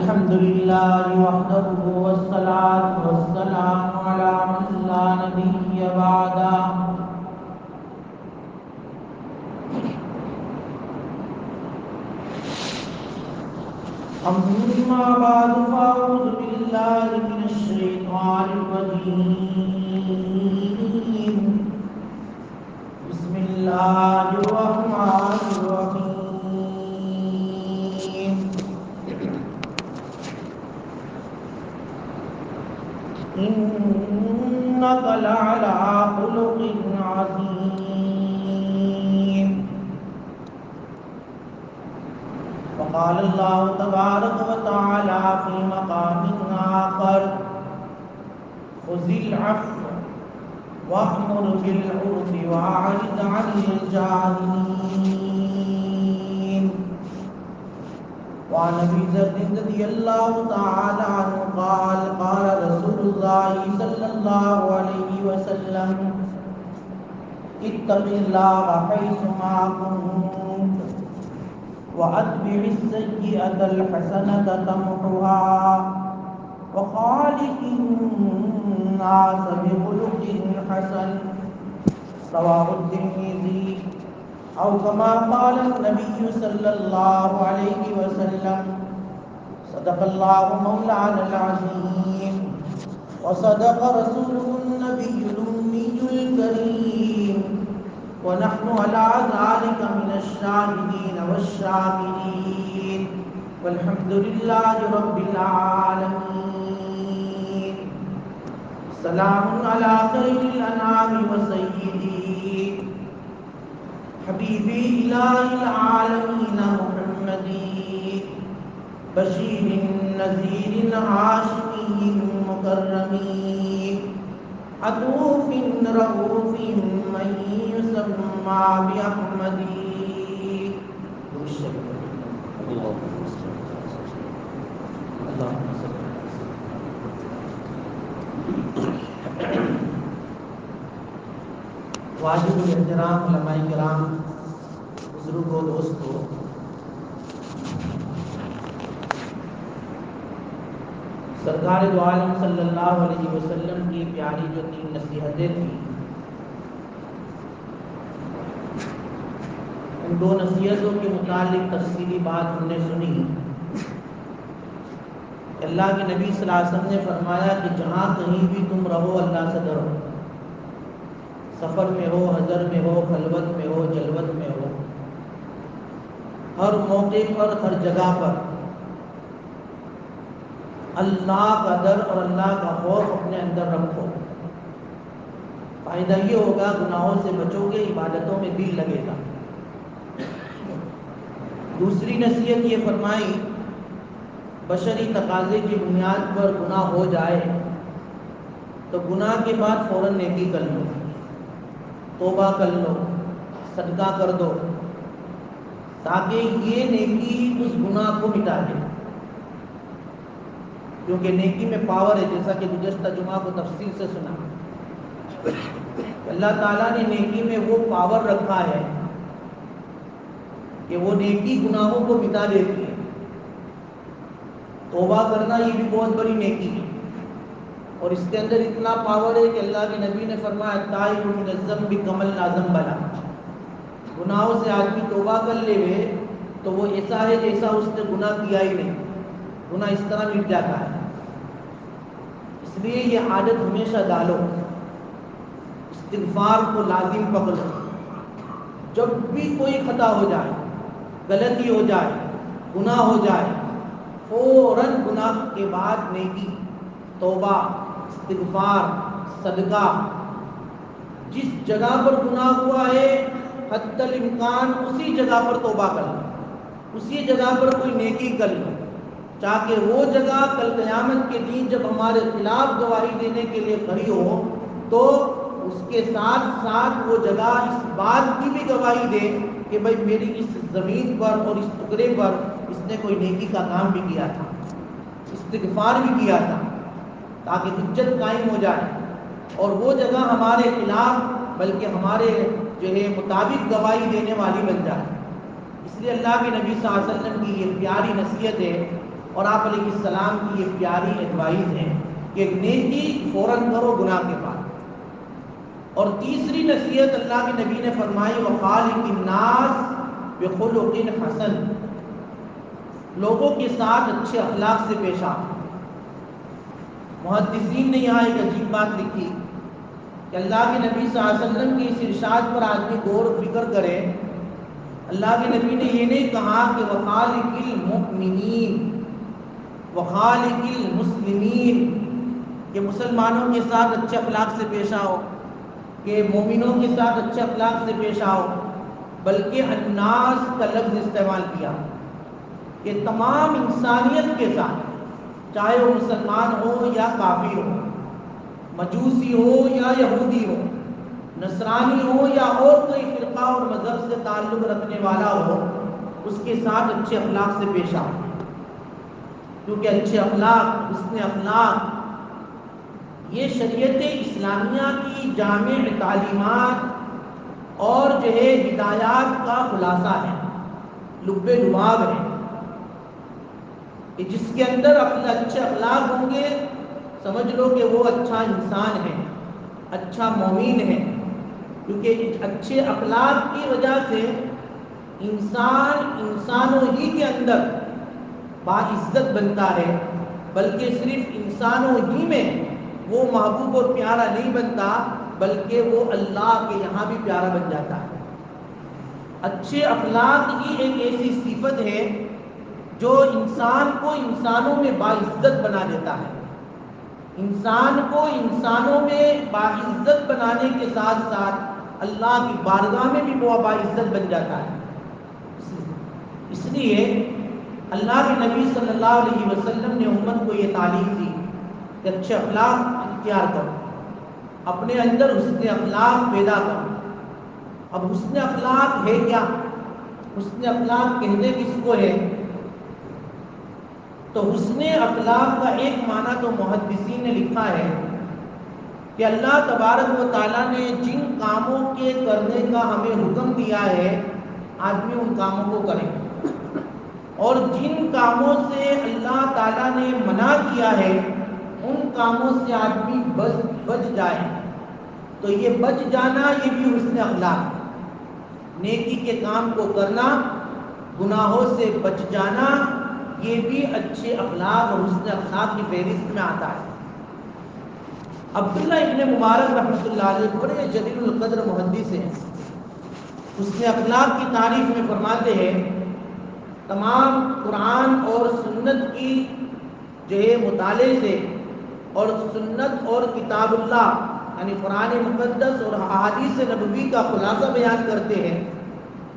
الحمد لله وحده والصلاة والسلام على من لا نبي بعده أما بعد فأعوذ بالله من الشيطان الرجيم بسم الله الرحمن الرحيم إنك لعلى خلق عظيم. وقال الله تبارك وتعالى في مقام آخر خذ العفو وأمر بالعرف وأعرض عن الجاهلين. وعن أبي ذر رضي الله تعالى عنه قال قال رسول الله صلى الله عليه وسلم اتق الله حيثما كنت وأتبع السيئة الحسنة تمحها وخالق الناس بخلق حسن. رواه الترمذي. أو كما قال النبي صلى الله عليه وسلم صدق الله مولانا العظيم وصدق رسوله النبي الأمي الكريم ونحن على ذلك من الشاهدين والشاكرين والحمد لله رب العالمين. سلام على خير الأنام وسيدي حبيبي إله العالمين محمد بشير نذير هاشمي مكرم عطوف رؤوف من يسمى بأحمد. واجب الاحترام علماء کرام، بزرگوں، دوستوں، سرکار دو عالم صلی اللہ علیہ وسلم کی پیاری جو 3 نصیحتیں تھیں، ان 2 نصیحتوں کے متعلق تفصیلی بات ہم نے سنی. اللہ کے نبی صلی اللہ علیہ وسلم نے فرمایا کہ جہاں کہیں بھی تم رہو اللہ سے ڈرو، سفر میں ہو، حضر میں ہو، خلوت میں ہو، جلوت میں ہو، ہر موقع پر، ہر جگہ پر اللہ کا ڈر اور اللہ کا خوف اپنے اندر رکھو. فائدہ یہ ہوگا گناہوں سے بچو گے، عبادتوں میں دل لگے گا. دوسری نصیحت یہ فرمائی بشری تقاضے کی بنیاد پر گناہ ہو جائے تو گناہ کے بعد فوراً نیکی کر لو، توبہ کر لو، صدقہ کر دو، تاکہ یہ نیکی اس گناہ کو مٹا دے. کیونکہ نیکی میں پاور ہے، جیسا کہ گزشتہ جمعہ کو تفصیل سے سنا. اللہ تعالیٰ نے نیکی میں وہ پاور رکھا ہے کہ وہ نیکی گناہوں کو مٹا دیتی ہے. توبہ کرنا یہ بھی بہت بڑی نیکی ہے، اور اس کے اندر اتنا پاور ہے کہ اللہ کے نبی نے فرمایا تائب من الذنب کمن لا ذنب لہ. گناہوں سے آدمی توبہ کر لے ہوئے تو وہ ایسا ہے جیسا اس نے گناہ کیا ہی نہیں، گناہ اس طرح مٹ جاتا ہے. اس لیے یہ عادت ہمیشہ ڈالو، استغفار کو لازم پکڑو. جب بھی کوئی خطا ہو جائے، غلطی ہو جائے، گناہ ہو جائے، فوراً گناہ کے بعد نیکی، توبہ، استغفار، صدقہ. جس جگہ پر گناہ ہوا ہے حتی الامکان اسی جگہ پر توبہ کر لو، اسی جگہ پر کوئی نیکی کر لو، تاکہ وہ جگہ کل قیامت کے دن جب ہمارے خلاف گواہی دینے کے لیے کھڑی ہو تو اس کے ساتھ ساتھ وہ جگہ اس بات کی بھی گواہی دے کہ بھائی میری اس زمین پر اور اس ٹکڑے پر اس نے کوئی نیکی کا کام بھی کیا تھا، استغفار بھی کیا تھا، تاکہ حجت قائم ہو جائے اور وہ جگہ ہمارے خلاف بلکہ ہمارے جو ہے مطابق گواہی دینے والی بن جائے. اس لیے اللہ کے نبی صلی اللہ علیہ وسلم کی یہ پیاری نصیحت ہے اور آپ علیہ السلام کی یہ پیاری ایڈوائز ہے کہ نیکی فوراً کرو گناہ کے بعد۔ اور تیسری نصیحت اللہ کے نبی نے فرمائی وخالق الناس بخلق حسن، لوگوں کے ساتھ اچھے اخلاق سے پیش آ۔ محدثین نے یہاں ایک عجیب بات لکھی کہ اللہ کے نبی صلی اللہ علیہ وسلم کے اس ارشاد پر آدمی غور و فکر کرے۔ اللہ کے نبی نے یہ نہیں کہا کہ وخالق المؤمنین وخالق المسلمین، کہ مسلمانوں کے ساتھ اچھے اخلاق سے پیش آؤ، کہ مومنوں کے ساتھ اچھے اخلاق سے پیش آؤ، بلکہ الناس کا لفظ استعمال کیا کہ تمام انسانیت کے ساتھ، چاہے وہ مسلمان ہو یا کافر ہو، مجوسی ہو یا یہودی ہو، نصرانی ہو یا اور کوئی فرقہ اور مذہب سے تعلق رکھنے والا ہو، اس کے ساتھ اچھے اخلاق سے پیش آؤ، کیونکہ اچھے اخلاق، حسن اخلاق یہ شریعت اسلامیہ کی جامع تعلیمات اور جو ہے ہدایات کا خلاصہ ہے، لب لباب ہے، کہ جس کے اندر اپنے اچھے اخلاق ہوں گے سمجھ لو کہ وہ اچھا انسان ہے، اچھا مومن ہے، کیونکہ اچھے اخلاق کی وجہ سے انسانوں ہی کے اندر باعزت بنتا ہے، بلکہ صرف انسانوں ہی میں وہ محبوب اور پیارا نہیں بنتا، بلکہ وہ اللہ کے یہاں بھی پیارا بن جاتا ہے۔ اچھے اخلاق ہی ایک ایسی صفت ہے جو انسان کو انسانوں میں باعزت بنا دیتا ہے، انسان کو انسانوں میں باعزت بنانے کے ساتھ ساتھ اللہ کی بارگاہ میں بھی وہ باعزت بن جاتا ہے۔ اس لیے اللہ کے نبی صلی اللہ علیہ وسلم نے امت کو یہ تعلیم دی کہ اچھے اخلاق اختیار کرو، اپنے اندر حسن اخلاق پیدا کرو۔ اب حسن اخلاق ہے کیا؟ حسن اخلاق کہتے کس کو ہے؟ تو حسن اخلاق کا ایک معنی تو محدثین نے لکھا ہے کہ اللہ تبارک و تعالیٰ نے جن کاموں کے کرنے کا ہمیں حکم دیا ہے آدمی ان کاموں کو کرے، اور جن کاموں سے اللہ تعالیٰ نے منع کیا ہے ان کاموں سے آدمی بچ جائے، تو یہ بچ جانا یہ بھی حسن اخلاق ہے۔ نیکی کے کام کو کرنا، گناہوں سے بچ جانا، یہ بھی اچھے اخلاق اور حسن اخلاق کی فہرست میں آتا ہے۔ عبداللہ ابن مبارک رحمۃ اللہ علیہ بڑے جلیل القدر محدث ہیں، حسن اخلاق کی تعریف میں فرماتے ہیں تمام قرآن اور سنت کی جو ہے مطالعے سے اور سنت اور کتاب اللہ یعنی قرآن مقدس اور احادیث نبوی کا خلاصہ بیان کرتے ہیں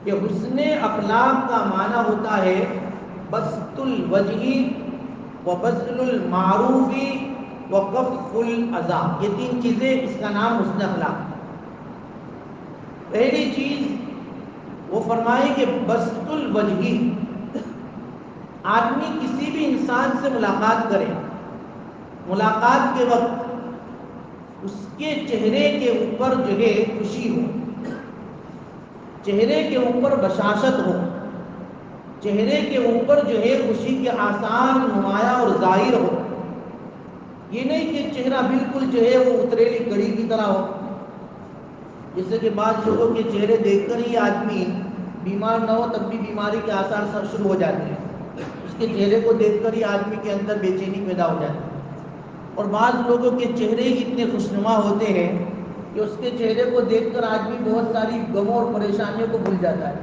کہ حسن اخلاق کا معنی ہوتا ہے بسط الوجہ و بذل المعروف و کف الاذی، یہ تین چیزیں اس کا نام حسن اخلاق۔ پہلی چیز وہ فرمائے کہ بسط الوجہ، آدمی کسی بھی انسان سے ملاقات کرے، ملاقات کے وقت اس کے چہرے کے اوپر جو ہے خوشی ہو، چہرے کے اوپر بشاشت ہو، چہرے کے اوپر جو ہے خوشی کے آثار نمایاں اور ظاہر ہو۔ یہ نہیں کہ چہرہ بالکل جو ہے وہ اتریلی کڑی کی طرح ہو، جیسے کہ بعض لوگوں کے چہرے دیکھ کر ہی آدمی بیمار نہ ہو تب بھی بیماری کے آثار سب شروع ہو جاتے ہیں، اس کے چہرے کو دیکھ کر ہی آدمی کے اندر بے چینی پیدا ہو جاتی ہے۔ اور بعض لوگوں کے چہرے ہی اتنے خوشنما ہوتے ہیں کہ اس کے چہرے کو دیکھ کر آدمی بہت ساری غموں اور پریشانیوں کو بھول جاتا ہے۔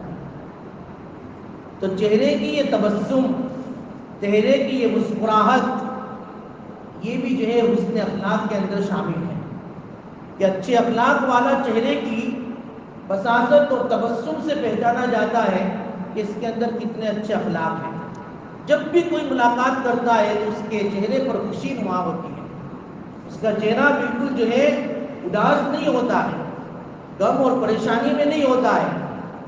تو چہرے کی یہ تبسم، چہرے کی یہ مسکراہٹ، یہ بھی جو ہے حسن اخلاق کے اندر شامل ہے کہ اچھے اخلاق والا چہرے کی بساطت اور تبسم سے پہچانا جاتا ہے کہ اس کے اندر کتنے اچھے اخلاق ہیں۔ جب بھی کوئی ملاقات کرتا ہے تو اس کے چہرے پر خوشی نما ہوتی ہے، اس کا چہرہ بالکل جو ہے اداس نہیں ہوتا ہے، غم اور پریشانی میں نہیں ہوتا ہے،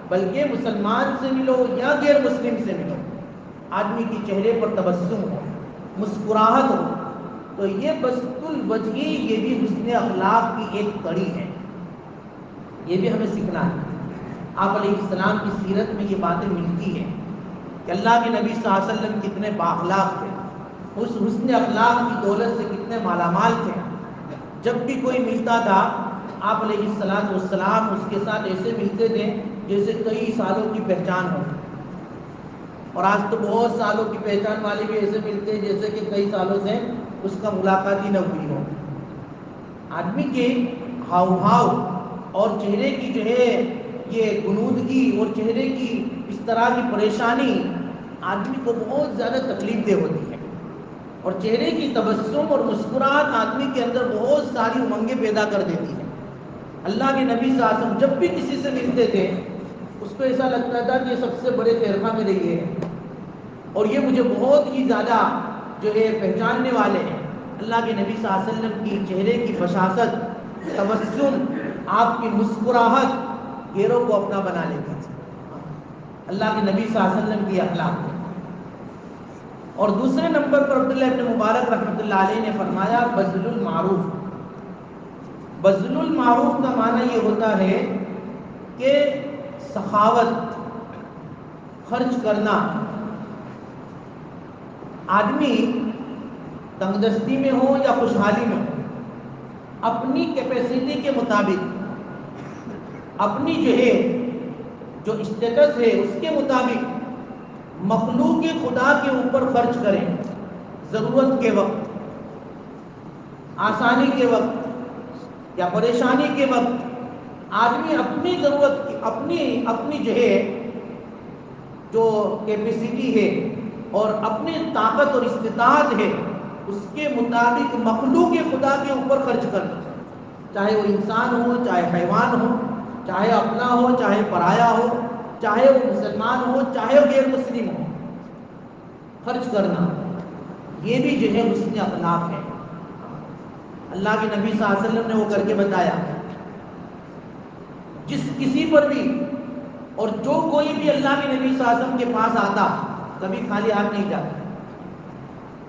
بلکہ مسلمان سے ملو یا غیر مسلم سے ملو آدمی کے چہرے پر تبسم ہو، مسکراہٹ ہو، تو یہ بسط الوجہ یہ بھی حسن اخلاق کی ایک کڑی ہے، یہ بھی ہمیں سیکھنا ہے۔ آپ علیہ السلام کی سیرت میں یہ باتیں ملتی ہیں کہ اللہ کے نبی صلی اللہ علیہ وسلم کتنے بااخلاق تھے، اس حسن اخلاق کی دولت سے کتنے مالا مال تھے. جب بھی کوئی ملتا تھا آپ علیہ الصلوۃ والسلام اس کے ساتھ ایسے ملتے تھے جیسے کئی سالوں کی پہچان ہو. اور آج تو بہت سالوں کی پہچان والے بھی ایسے ملتے ہیں جیسے کہ کئی سالوں سے اس کا ملاقات ہی نہ ہوئی ہو. آدمی کے ہاؤ بھاؤ اور چہرے کی جو ہے یہ غنودگی اور چہرے کی اس طرح کی پریشانی آدمی کو بہت زیادہ تکلیف دہ ہوتی ہے. اور چہرے کی تبسم اور مسکراہٹ آدمی کے اندر بہت ساری امنگیں پیدا کر دیتی ہے. اللہ کے نبی صلی اللہ علیہ وسلم جب بھی کسی سے ملتے تھے اس کو ایسا لگتا تھا کہ یہ سب سے بڑے خیرخواہ میرے یہ ہے اور یہ مجھے بہت ہی زیادہ جو ہے پہچاننے والے ہیں. اللہ کے نبی صلی اللہ علیہ وسلم کی چہرے کی بشاشت، تبسم، آپ کی مسکراہٹ غیروں کو اپنا بنا لیتی تھی. اللہ کے نبی صلی اللہ علیہ وسلم کی اخلاق. اور دوسرے نمبر پر عبداللہ ابن مبارک رحمۃ اللہ علیہ نے فرمایا بذل المعروف. بذل المعروف کا معنی یہ ہوتا ہے کہ سخاوت، خرچ کرنا. آدمی تنگ دستی میں ہو یا خوشحالی میں ہو، اپنی کیپیسٹی کے مطابق، اپنی جو ہے جو اسٹیٹس ہے اس کے مطابق مخلوق خدا کے اوپر خرچ کریں. ضرورت کے وقت، آسانی کے وقت یا پریشانی کے وقت آدمی اپنی ضرورت کی اپنی جو ہے جو کیپیسٹی ہے اور اپنی طاقت اور استطاعت ہے اس کے مطابق مخلوق خدا کے اوپر خرچ کرنا. چاہے وہ انسان ہو، چاہے حیوان ہو، چاہے اپنا ہو، چاہے پرایا ہو، چاہے وہ مسلمان ہو، چاہے وہ غیر مسلم ہو، خرچ کرنا یہ بھی جو ہے حسن اخلاق ہے. اللہ کے نبی صلی اللہ علیہ وسلم نے وہ کر کے بتایا. جس کسی پر بھی اور جو کوئی بھی اللہ کے نبی صلی اللہ علیہ وسلم کے پاس آتا کبھی خالی ہاتھ نہیں جاتا.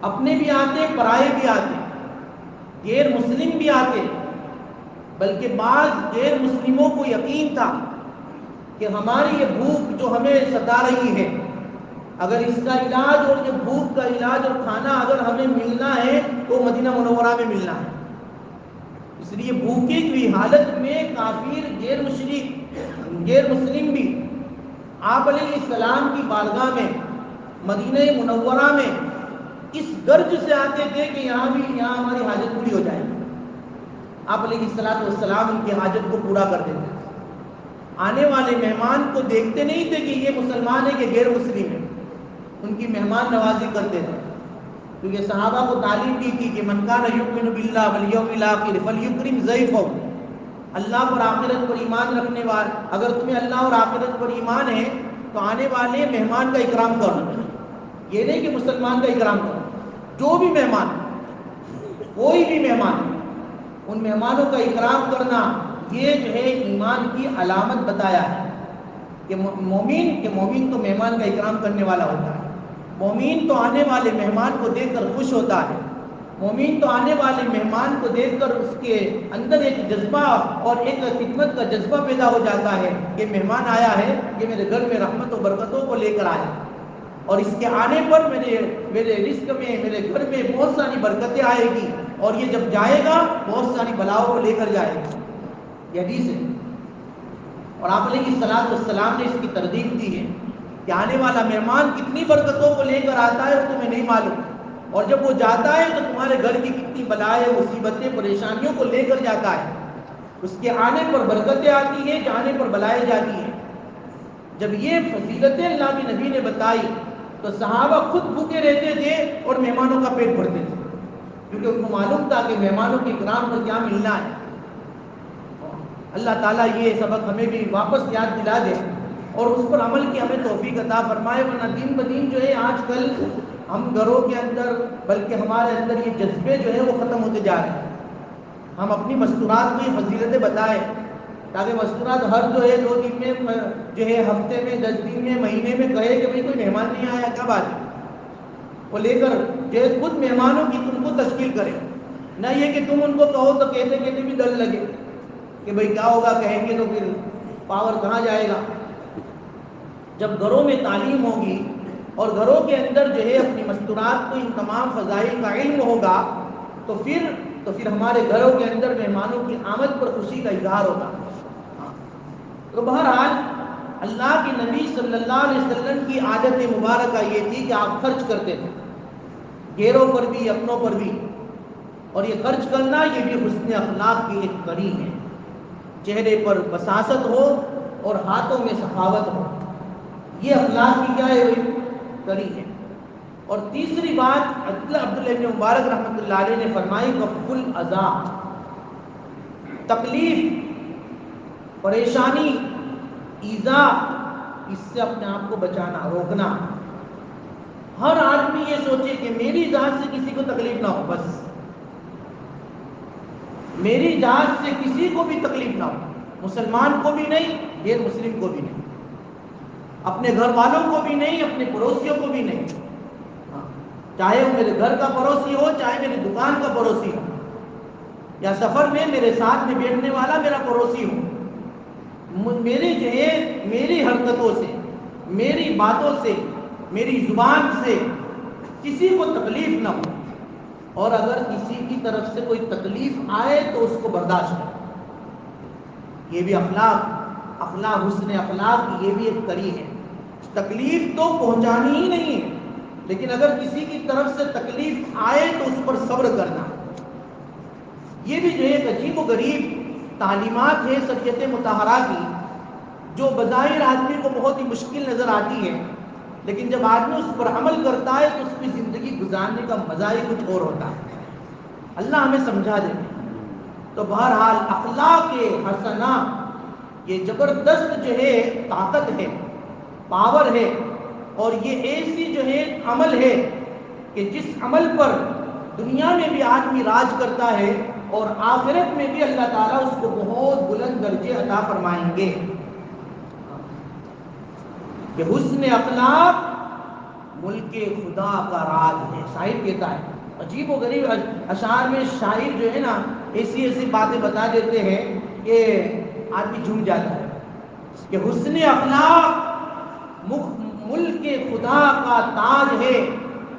اپنے بھی آتے، پرائے بھی آتے، غیر مسلم بھی آتے. بلکہ بعض غیر مسلموں کو یقین تھا کہ ہماری یہ بھوک جو ہمیں ستا رہی ہے، اگر اس کا علاج اور یہ بھوک کا علاج اور کھانا اگر ہمیں ملنا ہے تو مدینہ منورہ میں ملنا ہے. اس لیے بھوکے کی حالت میں کافر، غیر مشرک، غیر مسلم بھی آپ علیہ السلام کی بارگاہ میں مدینہ منورہ میں اس غرض سے آتے تھے کہ یہاں ہماری حاجت پوری ہو جائے. آپ علیہ السلام ان کی حاجت کو پورا کر دیتے تھے. آنے والے مہمان کو دیکھتے نہیں تھے کہ یہ مسلمان ہے کہ غیر مسلم ہے، ان کی مہمان نوازی کرتے تھے. کیونکہ صحابہ کو تعلیم دی تھی کہ من کان یؤمن باللہ والیوم الاخر فلیکرم ضیفہ. اللہ پر آخرت پر ایمان رکھنے والے، اگر تمہیں اللہ اور آخرت پر ایمان ہے تو آنے والے مہمان کا اکرام کرو. یہ نہیں کہ مسلمان کا اکرام کرو، جو بھی مہمان، کوئی بھی مہمان، ان مہمانوں کا اکرام کرنا یہ جو ہے ایمان کی علامت بتایا ہے کہ مومن تو مہمان کا اکرام کرنے والا ہوتا ہے. مومن تو آنے والے مہمان کو دیکھ کر خوش ہوتا ہے. مومن تو آنے والے مہمان کو دیکھ کر اس کے اندر ایک جذبہ اور ایک خدمت کا جذبہ پیدا ہو جاتا ہے کہ مہمان آیا ہے، یہ میرے گھر میں رحمت و برکتوں کو لے کر آیا اور اس کے آنے پر میرے رزق میں، میرے گھر میں بہت ساری برکتیں آئے گی اور یہ جب جائے گا بہت ساری بلاؤں کو لے کر جائے گا. یہ حدیث ہے. اور آپ علیہ الصلوۃ والسلام نے اس کی ترغیب دی ہے کہ آنے والا مہمان کتنی برکتوں کو لے کر آتا ہے اور تمہیں نہیں معلوم، اور جب وہ جاتا ہے تو تمہارے گھر کی کتنی بلائیں، مصیبتیں، پریشانیوں کو لے کر جاتا ہے. اس کے آنے پر برکتیں آتی ہیں، جانے پر بلائیں جاتی ہیں. جب یہ فضیلتیں اللہ کے نبی نے بتائی تو صحابہ خود بھوکے رہتے تھے اور مہمانوں کا پیٹ بھرتے تھے، کیونکہ ان کو معلوم تھا کہ مہمانوں کے اکرام پر کیا ملنا ہے. اللہ تعالیٰ یہ سبق ہمیں بھی واپس یاد دلا دے اور اس پر عمل کی ہمیں توفیق عطا فرمائے. ورنہ دن بدن جو ہے آج کل ہم گھروں کے اندر بلکہ ہمارے اندر یہ جذبے جو ہے وہ ختم ہوتے جا رہے ہیں. ہم اپنی مستورات کو یہ فضیلتیں بتائیں تاکہ مستورات ہر جو ہے 2 دن میں جو ہے ہفتے میں 10 دن میں مہینے میں کہے کہ بھئی کوئی مہمان نہیں آیا، کیا بات ہے، وہ لے کر جو ہے خود مہمانوں کی تم کو تشکیل کرے. نہ یہ کہ تم ان کو کہو تو کہتے کہتے بھی ڈر لگے کہ بھئی کیا ہوگا، کہیں گے تو پھر پاور کہاں جائے گا. جب گھروں میں تعلیم ہوگی، اور گھروں کے اندر جو ہے اپنی مستورات کو ان تمام فضائل کا علم ہوگا تو پھر ہمارے گھروں کے اندر مہمانوں کی آمد پر خوشی کا اظہار ہوگا. تو بہرحال اللہ کے نبی صلی اللہ علیہ وسلم کی عادت مبارکہ یہ تھی کہ آپ خرچ کرتے تھے، غیروں پر بھی اپنوں پر بھی. اور یہ خرچ کرنا یہ بھی حسن اخلاق کی ایک کڑی ہے. چہرے پر بساست ہو اور ہاتھوں میں سخاوت ہو، یہ اخلاق کی کیا ہے؟ کڑی ہے. اور تیسری بات عبداللہ بن مبارک رحمۃ اللہ علیہ نے فرمائی کف الاذی، تکلیف، پریشانی، ایذا، اس سے اپنے آپ کو بچانا، روکنا. ہر آدمی یہ سوچے کہ میری ذات سے کسی کو تکلیف نہ ہو، بس میری ذات سے کسی کو بھی تکلیف نہ ہو، مسلمان کو بھی نہیں، غیر مسلم کو بھی نہیں، اپنے گھر والوں کو بھی نہیں، اپنے پڑوسیوں کو بھی نہیں. چاہے وہ میرے گھر کا پڑوسی ہو، چاہے میری دکان کا پڑوسی ہو، یا سفر میں میرے ساتھ میں بیٹھنے والا میرا پڑوسی ہو، میری حرکتوں سے، میری باتوں سے، میری زبان سے کسی کو تکلیف نہ ہو. اور اگر کسی کی طرف سے کوئی تکلیف آئے تو اس کو برداشت کرے. یہ بھی اخلاق حسن اخلاق کی یہ بھی ایک کڑی ہے. تکلیف تو پہنچانی ہی نہیں ہے، لیکن اگر کسی کی طرف سے تکلیف آئے تو اس پر صبر کرنا. یہ بھی جو ایک عجیب و غریب تعلیمات ہے شریعت مطہرہ کی، جو بظاہر آدمی کو بہت ہی مشکل نظر آتی ہے، لیکن جب آدمی اس پر عمل کرتا ہے تو اس کی زندگی گزارنے کا مزہ ہی کچھ اور ہوتا ہے. اللہ ہمیں سمجھا دے. تو بہرحال اخلاق حسنہ یہ زبردست جو ہے طاقت ہے، پاور ہے. اور یہ ایسی جو ہے عمل ہے کہ جس عمل پر دنیا میں بھی آدمی راج کرتا ہے اور آخرت میں بھی اللہ تعالیٰ اس کو بہت بلند درجے عطا فرمائیں گے. کہ حسن اخلاق ملک خدا کا راز ہے. شاعر کہتا ہے، عجیب و غریب اشعار میں شاعر جو ہے نا ایسی باتیں بتا دیتے ہیں کہ آدمی جھوم جاتا ہے. کہ حسن اخلاق ملک خدا کا تاج ہے،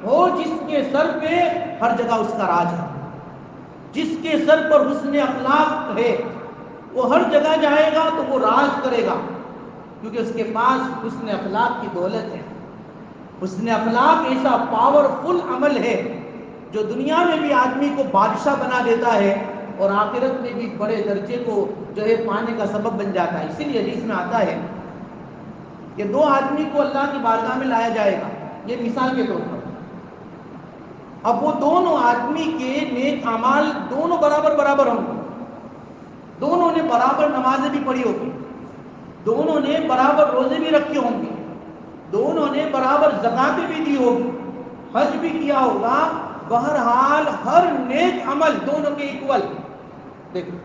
وہ جس کے سر پہ ہر جگہ اس کا راج ہے. جس کے سر پر حسن اخلاق ہے وہ ہر جگہ جائے گا تو وہ راج کرے گا، کیونکہ اس کے پاس حسن اخلاق کی دولت ہے. حسن اخلاق ایسا پاورفل عمل ہے جو دنیا میں بھی آدمی کو بادشاہ بنا دیتا ہے اور آخرت میں بھی بڑے درجے کو جو ہے پانے کا سبب بن جاتا ہے. اسی لیے حدیث میں آتا ہے کہ دو آدمی کو اللہ کی بارگاہ میں لایا جائے گا، یہ مثال کے طور پر. اب وہ دونوں آدمی کے نیک اعمال دونوں برابر ہوں گے. دونوں نے برابر نمازیں بھی پڑھی ہوگی، دونوں نے برابر روزے بھی رکھے ہوں گے، دونوں نے برابر زکاتیں بھی دی ہوگی، حج بھی کیا ہوگا. بہرحال ہر نیک عمل دونوں کے ایکول. دیکھو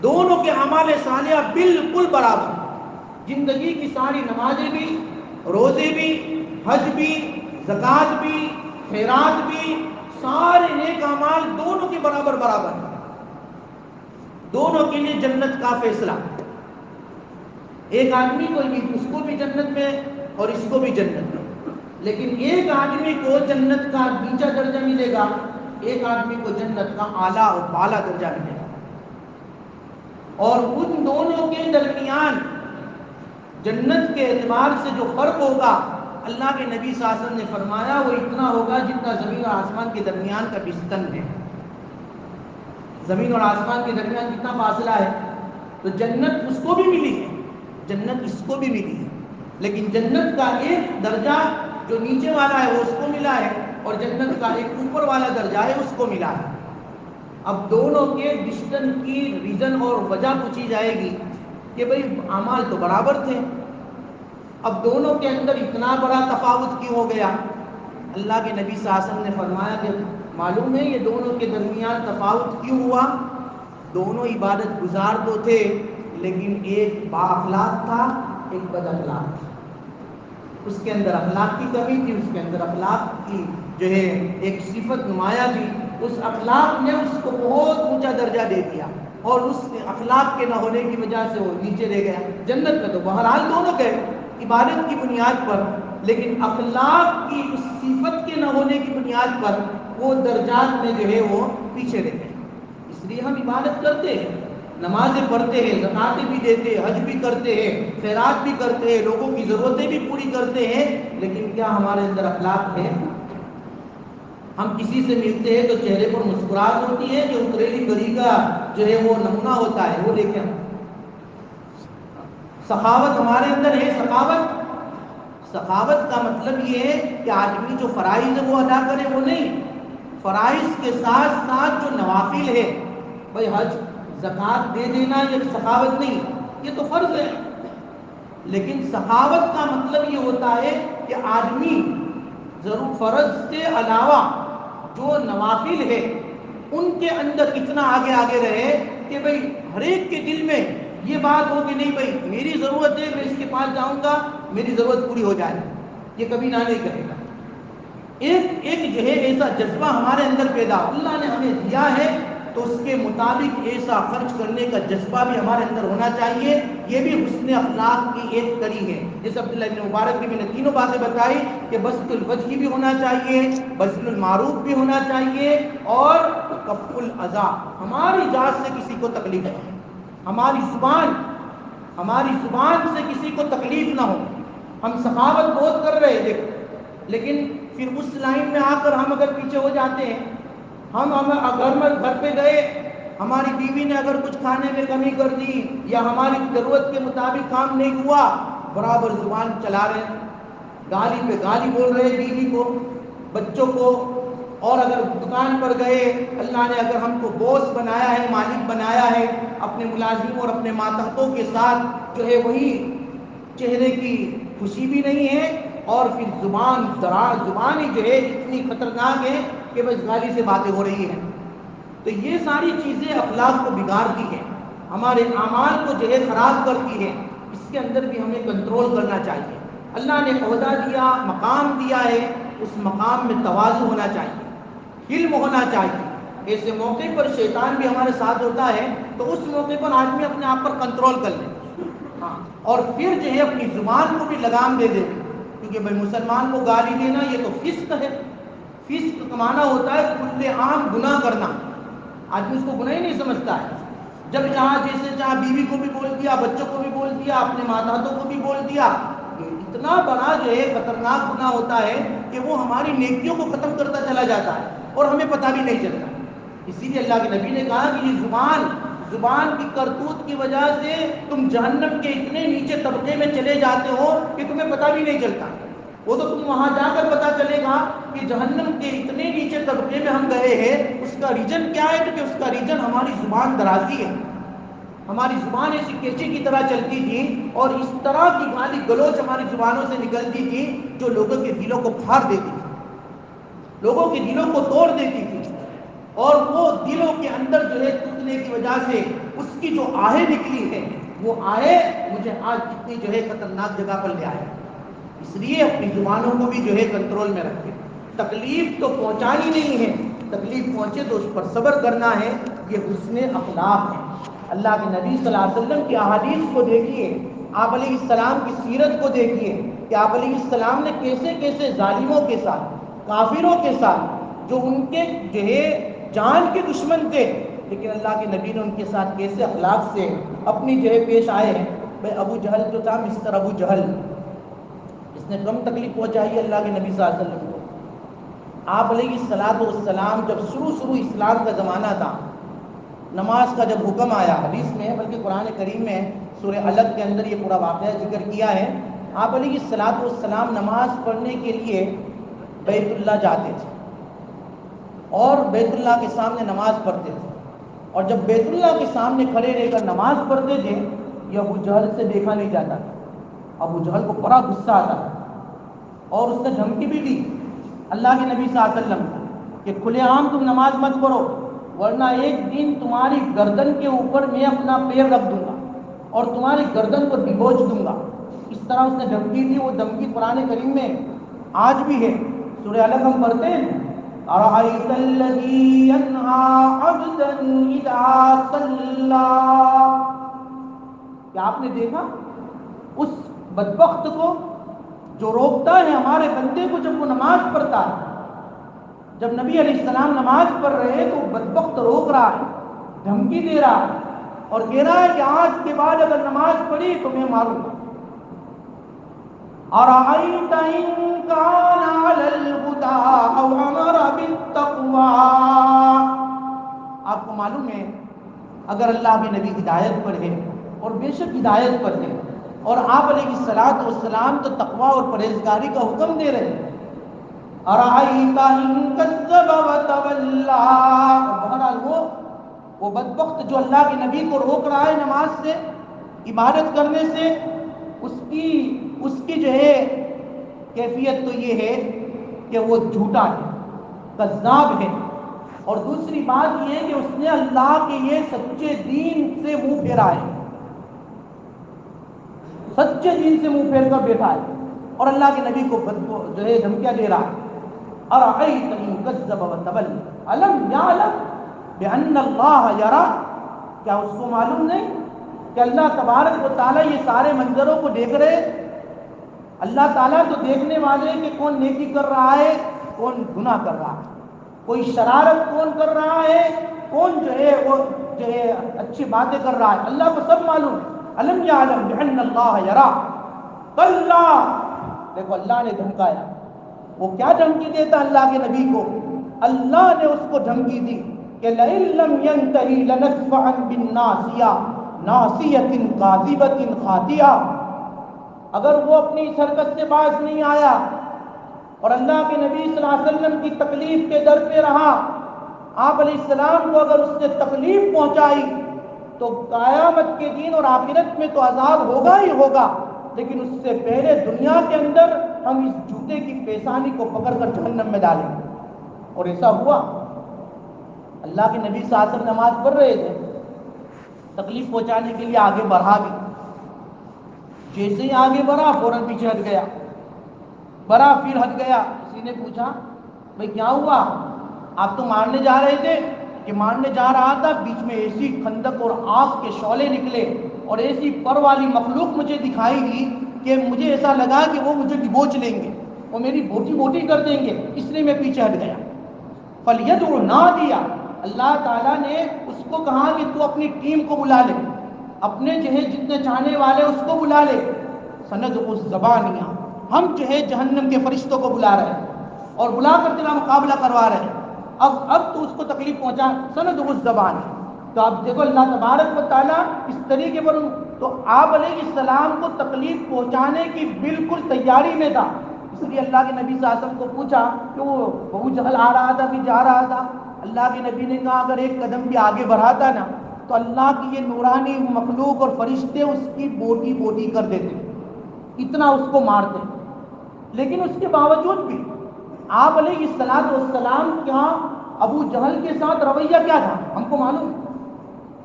دونوں کے اعمال صالحہ بالکل برابر. زندگی کی ساری نمازیں بھی، روزے بھی، حج بھی، زکات بھی، خیرات بھی، سارے نیک اعمال دونوں کے برابر. دونوں کے لیے جنت کا فیصلہ. ایک آدمی کو بھی اس کو بھی جنت میں اور اس کو بھی جنت میں. لیکن ایک آدمی کو جنت کا نیچا درجہ ملے گا، ایک آدمی کو جنت کا اعلیٰ اور بالا درجہ ملے گا. اور ان دونوں کے درمیان جنت کے اعتبار سے جو فرق ہوگا، اللہ کے نبی صلی اللہ علیہ وسلم نے فرمایا وہ اتنا ہوگا جتنا زمین اور آسمان کے درمیان کا ڈسٹنس ہے. زمین اور آسمان کے درمیان کتنا فاصلہ ہے. تو جنت اس کو بھی ملی ہے، جنت اس کو بھی ملی ہے، لیکن جنت کا ایک درجہ جو نیچے والا ہے وہ اس کو ملا ہے اور جنت کا ایک اوپر والا درجہ ہے اس کو ملا ہے. اب دونوں کے ڈسٹنس کی ریزن اور وجہ پوچھی جائے گی کہ بھئی اعمال تو برابر تھے، اب دونوں کے اندر اتنا بڑا تفاوت کیوں ہو گیا؟ اللہ کے نبی صلی اللہ علیہ وسلم نے فرمایا کہ معلوم ہے یہ دونوں کے درمیان تفاوت کیوں ہوا؟ دونوں عبادت گزار تو تھے، لیکن ایک با اخلاق تھا، ایک بد اخلاق تھا. اس کے اندر اخلاق کی کمی تھی، اس کے اندر اخلاق کی جو ہے ایک صفت نمایاں تھی. اس اخلاق نے اس کو بہت اونچا درجہ دے دیا اور اس اخلاق کے نہ ہونے کی وجہ سے وہ نیچے رہ گیا. جنت میں تو بہرحال دونوں گئے عبادت کی بنیاد پر، لیکن اخلاق کی اس صفت کے نہ ہونے کی بنیاد پر وہ درجات میں جو ہے وہ پیچھے رہتے ہیں۔ اس لیے ہم عبادت کرتے ہیں، نمازیں پڑھتے ہیں، زکاتیں بھی دیتے ہیں، حج بھی کرتے ہیں، خیرات بھی کرتے ہیں، لوگوں کی ضرورتیں بھی پوری کرتے ہیں، لیکن کیا ہمارے اندر اخلاق ہے؟ ہم کسی سے ملتے ہیں تو چہرے پر مسکراہٹ ہوتی ہے، جو اتریلی گری کا جو ہے وہ نمونہ ہوتا ہے وہ لے کے سخاوت ہمارے اندر ہے۔ سخاوت کا مطلب یہ ہے کہ آدمی جو فرائض ہے وہ ادا کرے، وہ نہیں، فرائض کے ساتھ ساتھ جو نوافل ہے، بھائی حج زکوٰۃ دے دینا یہ سخاوت نہیں، یہ تو فرض ہے، لیکن سخاوت کا مطلب یہ ہوتا ہے کہ آدمی ضرور فرض کے علاوہ جو نوافل ہے ان کے اندر اتنا آگے آگے رہے کہ بھائی ہر ایک کے دل میں یہ بات ہو کہ نہیں بھائی میری ضرورت ہے، میں اس کے پاس جاؤں گا، میری ضرورت پوری ہو جائے، یہ کبھی نہ نہیں کرے گا۔ ایک جو ہے ایسا جذبہ ہمارے اندر پیدا اللہ نے ہمیں دیا ہے تو اس کے مطابق ایسا خرچ کرنے کا جذبہ بھی ہمارے اندر ہونا چاہیے۔ یہ بھی حسن اخلاق کی ایک کڑی ہے۔ جیسے عبداللہ ابن مبارک کی میں نے تینوں باتیں بتائی کہ بسط الوجہ بھی ہونا چاہیے، بذل المعروف بھی ہونا چاہیے، اور کف الاذی، ہماری ذات سے کسی کو تکلیف نہ ہو، ہماری زبان سے کسی کو تکلیف نہ ہو۔ ہم سخاوت بہت کر رہے ہیں لیکن پھر اس لائن میں آ کر ہم اگر پیچھے ہو جاتے ہیں، ہم گھر پہ گئے، ہماری بیوی نے اگر کچھ کھانے میں کمی کر دی یا ہماری ضرورت کے مطابق کام نہیں ہوا، برابر زبان چلا رہے، گالی پہ گالی بول رہے بیوی کو، بچوں کو، اور اگر دکان پر گئے، اللہ نے اگر ہم کو بوس بنایا ہے، مالک بنایا ہے، اپنے ملازموں اور اپنے ماتحتوں کے ساتھ جو ہے وہی چہرے کی خوشی بھی نہیں ہے، اور پھر زبان ہی جو ہے اتنی خطرناک ہے کہ بس گالی سے باتیں ہو رہی ہیں۔ تو یہ ساری چیزیں اخلاق کو بگاڑتی ہیں، ہمارے اعمال کو جو ہے خراب کرتی ہے۔ اس کے اندر بھی ہمیں کنٹرول کرنا چاہیے۔ اللہ نے عہدہ دیا، مقام دیا ہے، اس مقام میں تواضع ہونا چاہیے، علم ہونا چاہیے۔ ایسے موقع پر شیطان بھی ہمارے ساتھ ہوتا ہے تو اس موقع پر آدمی اپنے آپ پر کنٹرول کر لے، اور پھر جو ہے اپنی زبان کو بھی لگام دے دے، کیونکہ بھائی مسلمان کو گالی دینا یہ تو فسق ہے۔ فسق کا معنی ہوتا ہے کھلے عام گناہ کرنا، آدمی اس کو گناہ ہی نہیں سمجھتا ہے، جب چاہا جیسے چاہا بیوی کو بھی بول دیا، بچوں کو بھی بول دیا، اپنے ماتحتوں کو بھی بول دیا، یہ اتنا بڑا جو ہے خطرناک گناہ ہوتا ہے کہ وہ ہماری نیکیوں کو ختم کرتا چلا جاتا ہے اور ہمیں پتہ بھی نہیں چلتا۔ اسی لیے اللہ کے نبی نے کہا کہ یہ زبان کی کرتوت کی وجہ سے تم جہنم کے اتنے نیچے طبقے میں چلے جاتے ہو کہ تمہیں پتہ بھی نہیں چلتا۔ وہ تو تم وہاں جا کر پتہ چلے گا کہ جہنم کے اتنے نیچے طبقے میں ہم گئے ہیں، اس کا ریزن کیا ہے؟ کہ اس کا ریزن ہماری زبان درازی ہے، ہماری زبان ایسی کیچی کی طرح چلتی تھی اور اس طرح کی گالی گلوچ ہماری زبانوں سے نکلتی تھی جو لوگوں کے دلوں کو پھاڑ دیتی تھی، لوگوں کے دلوں کو توڑ دیتی تھی، اور وہ دلوں کے اندر جو ہے ٹوٹنے کی وجہ سے اس کی جو آہیں نکلی ہے، وہ آہیں مجھے آج اتنی جو ہے خطرناک جگہ پر لے آئے۔ اس لیے اپنی زبانوں کو بھی جو ہے کنٹرول میں رکھیں۔ تکلیف تو پہنچانی نہیں ہے، تکلیف پہنچے تو اس پر صبر کرنا ہے، یہ حسن اخلاق ہے۔ اللہ کے نبی صلی اللہ علیہ وسلم کی احادیث کو دیکھیے، آپ علیہ السلام کی سیرت کو دیکھیے کہ آپ علیہ السلام نے کیسے کیسے ظالموں کے ساتھ، کافروں کے ساتھ، جو ان کے جو ہے جان کے دشمن تھے، لیکن اللہ کے نبی نے ان کے ساتھ کیسے اخلاق سے اپنی جو ہے پیش آئے ہیں۔ بھائی ابو جہل جو تھا، مسٹر ابو جہل، اس نے کم تکلیف پہنچائی اللہ کے نبی صلی اللہ علیہ وسلم کو۔ آپ علیہ السلام جب شروع اسلام کا زمانہ تھا، نماز کا جب حکم آیا، حدیث میں ہے بلکہ قرآن کریم میں سورہ علق کے اندر یہ پورا واقعہ ذکر کیا ہے، آپ علیہ السلام نماز پڑھنے کے لیے بیت اللہ جاتے تھے اور بیت اللہ کے سامنے نماز پڑھتے تھے، اور جب بیت اللہ کے سامنے کھڑے رہ کر نماز پڑھتے تھے یہ ابو جہل سے دیکھا نہیں جاتا تھا۔ ابو جہل کو بڑا غصہ آتا تھا اور اس نے دھمکی بھی دی اللہ کے نبی صلی اللہ علیہ وسلم کہ کھلے عام تم نماز مت پڑھو، ورنہ ایک دن تمہاری گردن کے اوپر میں اپنا پیر رکھ دوں گا اور تمہاری گردن کو ڈبوچ دوں گا۔ اس طرح اس نے دھمکی دی۔ وہ دھمکی قرآن کریم میں آج بھی ہے، سورہ علق ہم پڑھتے ہیں، أَرَأَيْتَ الَّذِي يَنْهَى عَبْدًا إِذَا صَلَّىٰ، کیا آپ نے دیکھا اس بدبخت کو جو روکتا ہے ہمارے بندے کو جب وہ نماز پڑھتا ہے. جب نبی علیہ السلام نماز پڑھ رہے ہیں تو بدبخت روک رہا ہے, دھمکی دے رہا ہے اور کہہ رہا ہے کہ آج کے بعد اگر نماز پڑھی تو میں ماروں گا. أَرَأَيْتَ إِن كَانَ عَلَى الْهُدَىٰ أَوْ أَمَرَ بِالتَّقْوَىٰ. آپ کو معلوم ہے اگر اللہ کے نبی ہدایت پر ہے, اور بے شک ہدایت پر ہے, اور آپ علیہ الصلوۃ والسلام تو تقویٰ اور پرہیزگاری کا حکم دے رہے ہیں. أَرَأَيْتَ إِن كَذَّبَ وَتَوَلَّىٰ. بہرحال وہ بدبخت جو اللہ کے نبی کو روک رہا ہے نماز سے, عبادت کرنے سے, اس کی جو ہے کیفیت تو یہ ہے کہ وہ جھوٹا ہے, کذاب ہے. اور دوسری بات یہ ہے کہ اس نے اللہ کے یہ سچے دین سے منہ پھیرا ہے, سچے دین سے منہ پھیر کر بیٹھا ہے اور اللہ کے نبی کو جو ہے دھمکیاں دے رہا ہے. أَرَأَيْتَ إِن كَذَّبَ وَتَوَلَّىٰ أَلَمْ يَعْلَمْ بِأَنَّ اللَّهَ يَرَىٰ. کیا اس کو معلوم نہیں کہ اللہ تبارک و تعالیٰ یہ سارے منظروں کو دیکھ رہے. اللہ تعالیٰ تو دیکھنے والے کہ کون نیکی کر رہا ہے, کون گناہ کر رہا ہے, کوئی شرارت کون کر رہا ہے, کون جو ہے وہ جو ہے اچھی باتیں کر رہا ہے. اللہ کو سب معلوم. أَلَمْ يَعْلَمْ بِأَنَّ اللَّهَ يَرَىٰ. کَلَّا. دیکھو اللہ نے دھمکایا. وہ کیا دھمکی دیتا اللہ کے نبی کو؟ اللہ نے اس کو دھمکی دی کہ لَئِن لَّمْ يَنْتَهِ لَنَسْفَعًا بِالنَّاصِيَةِ نَاصِيَةٍ كَاذِبَةٍ خَاطِئَةٍ. اگر وہ اپنی اس حرکت سے باز نہیں آیا اور اللہ کے نبی صلی اللہ علیہ وسلم کی تکلیف کے در پہ رہا, آپ علیہ السلام کو اگر اس نے تکلیف پہنچائی تو قیامت کے دن اور آخرت میں تو عذاب ہوگا ہی ہوگا, لیکن اس سے پہلے دنیا کے اندر ہم اس جوتے کی پیشانی کو پکڑ کر جہنم میں ڈالیں گے. اور ایسا ہوا. اللہ کے نبی صلی اللہ علیہ وسلم نماز پڑھ رہے تھے, تکلیف پہنچانے کے لیے آگے بڑھا بھی, جیسے ہی آگے بڑھا فوراً پیچھے ہٹ گیا, بڑھا پھر ہٹ گیا. کسی نے پوچھا بھئی کیا ہوا؟ آپ تو مارنے جا رہے تھے. کہ مارنے جا رہا تھا, بیچ میں ایسی خندق اور آگ کے شعلے نکلے اور ایسی پر والی مخلوق مجھے دکھائی دی کہ مجھے ایسا لگا کہ وہ مجھے ڈبوچ لیں گے, وہ میری بوٹی بوٹی کر دیں گے, اس لیے میں پیچھے ہٹ گیا. فَلْيَدْعُ نَادِيَهُ. اللہ تعالیٰ نے اس کو کہا کہ تو اپنی ٹیم کو بلا لے, اپنے جو ہے جتنے چاہنے والے اس کو بلا لے. سَنَدْعُ الزَّبَانِيَةَ. ہم جو ہے جہنم کے فرشتوں کو بلا رہے ہیں اور بلا کر تیرا مقابلہ کروا رہے ہیں. اب تو اس کو تکلیف پہنچا. سَنَدْعُ الزَّبَانِيَةَ. تو آپ دیکھو اللہ تبارک و تعالیٰ اس طریقے پر, تو آپ علیہ السلام کو تکلیف پہنچانے کی بالکل تیاری میں تھا. اس لیے اللہ کے نبی صلی اللہ علیہ وسلم کو پوچھا کہ وہ ابو جہل آ رہا تھا کہ جا رہا تھا. اللہ کے نبی نے کہا اگر ایک قدم بھی آگے بڑھاتا نا تو اللہ کی یہ نورانی مخلوق اور فرشتے اس کی بوٹی بوٹی کر دیتے, اتنا اس کو مارتے. لیکن اس کے باوجود بھی آپ علیہ السلام کیا ابو جہل کے ساتھ رویہ کیا تھا ہم کو معلوم.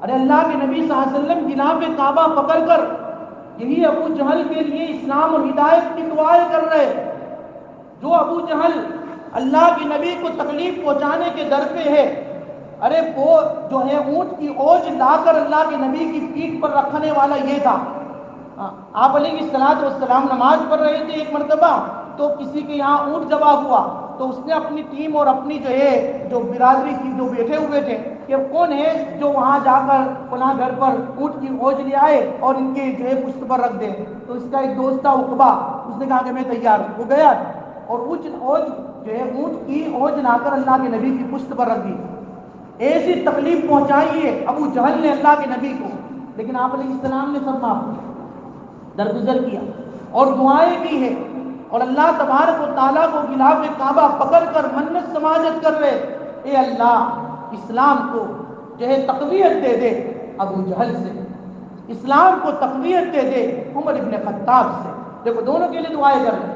ارے اللہ کے نبی صلی اللہ علیہ وسلم غلاف کعبہ پکڑ کر یہی ابو جہل کے لیے اسلام اور ہدایت کی دعائیں کر رہے. جو ابو جہل اللہ کے نبی کو تکلیف پہنچانے کے در پہ ہے, ارے وہ جو ہے اونٹ کی اوج لا کر اللہ کے نبی کی پیٹھ پر رکھنے والا یہ تھا. آپ علیہ السلام نماز پڑھ رہے تھے ایک مرتبہ, تو کسی کے یہاں اونٹ ذبح ہوا تو اس نے اپنی ٹیم اور اپنی جو ہے جو برادری کی جو بیٹھے ہوئے تھے کہ کون ہے جو وہاں جا کر فلاں گھر پر اونٹ کی اوج لے آئے اور ان کے جو ہے پشت پر رکھ دے. تو اس کا ایک دوست تھا عقبہ, اس نے کہا کہ میں تیار ہوں. وہ گیا اور اوج جو ہے اونٹ کی اوج لا کر اللہ کے نبی کی پشت پر رکھ دی. ایسی تکلیف پہنچائی ہے ابو جہل نے اللہ کے نبی کو, لیکن آپ علیہ السلام نے سب معاف کیا, درگزر کیا اور دعائیں کی ہے. اور اللہ تبارک و تعالیٰ کو غلاف کعبہ پکڑ کر منت سماجت کر رہے, اے اللہ اسلام کو جو ہے تقویت دے دے ابو جہل سے, اسلام کو تقویت دے دے عمر ابن خطاب سے. دیکھو دونوں کے لیے دعائیں کر رہے,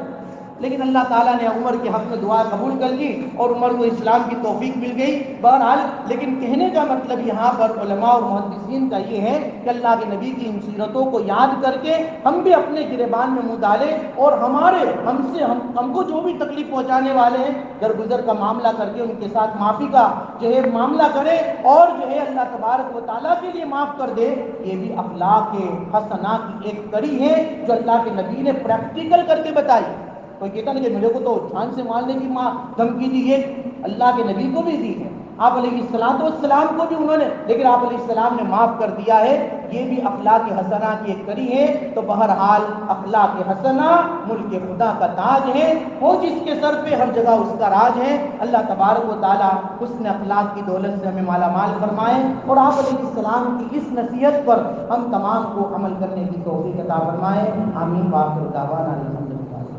لیکن اللہ تعالیٰ نے عمر کے حق میں دعا قبول کر لی اور عمر کو اسلام کی توفیق مل گئی. بہرحال لیکن کہنے کا مطلب یہاں پر علماء اور محدثین کا یہ ہے کہ اللہ کے نبی کی ان سیرتوں کو یاد کر کے ہم بھی اپنے گریبان میں منہ ڈالیں اور ہم کو جو بھی تکلیف پہنچانے والے ہیں درگزر کا معاملہ کر کے ان کے ساتھ معافی کا جو ہے معاملہ کرے اور جو ہے اللہ تبارک و تعالیٰ کے لیے معاف کر دے. یہ بھی اخلاق حسنہ کی ایک کڑی ہے جو اللہ کے نبی نے پریکٹیکل کر کے بتائی. کوئی کہتا نہیں کہ مجھے کو تو جان سے مارنے کی دھمکی دی، یہ اللہ کے نبی کو بھی دی ہے، آپ علیہ السلام کو بھی انہوں نے، لیکن آپ علیہ السلام نے معاف کر دیا ہے۔ یہ بھی اخلاق حسنہ کی ایک کڑی ہے۔ تو بہرحال اخلاق حسنہ ملک خدا کا تاج ہے، وہ جس کے سر پہ ہر جگہ اس کا راج ہے۔ اللہ تبارک و تعالیٰ حسن اخلاق کی دولت سے ہمیں مالا مال فرمائے، اور آپ علیہ السلام کی اس نصیحت پر ہم تمام کو عمل کرنے کی توفیق عطا فرمائے۔ آمین۔ باقر دعوانا الحمدللہ۔